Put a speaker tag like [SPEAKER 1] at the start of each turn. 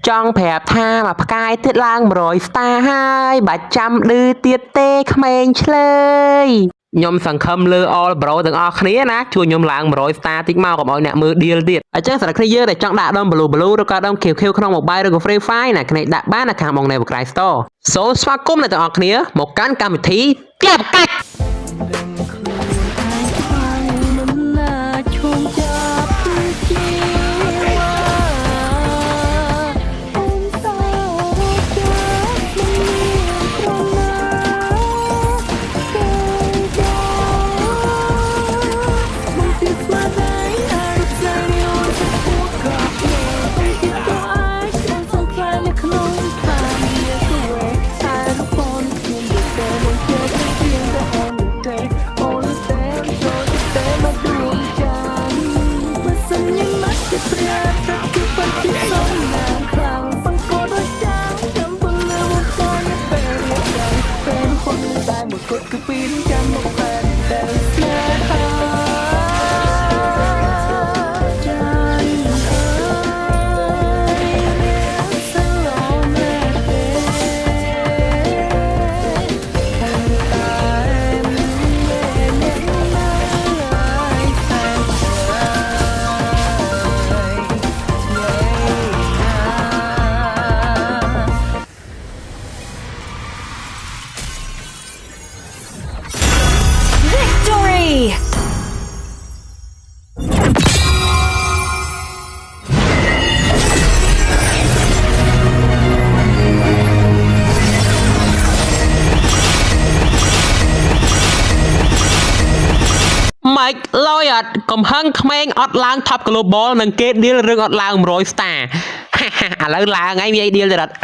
[SPEAKER 1] ចង់ប្រាប់ថាមកផ្កាយទៀតឡើង100 star ហើយបាច់ចាំឌឺទៀតទេក្មេងឆ្លើយខ្ញុំសង្ឃឹមលើ all bro ទាំងអស់គ្នាណាជួយខ្ញុំឡើង100 star តិចមកកុំឲ្យអ្នកមើល deal ទៀតអញ្ចឹងសម្រាប់គ្នាយើងដែលចង់ដាក់ដុំ blue ឬក៏ដុំ QQ ក្នុង mobile ឬក៏ Free Fire ណាគ្នាដាក់បាននៅខាងបង Never Cry Store សូមស្វាគមន៍អ្នកទាំងអស់គ្នាមកកាន់កម្មវិធីផ្ទះប្រកាច់ម៉េចលយអត់កំហឹងក្មេងអត់ឡើង top global នឹងគេ deal រឿងអត់ឡើង100 star ឥឡូវឡើងហើយមានអី deal ទៀតអត់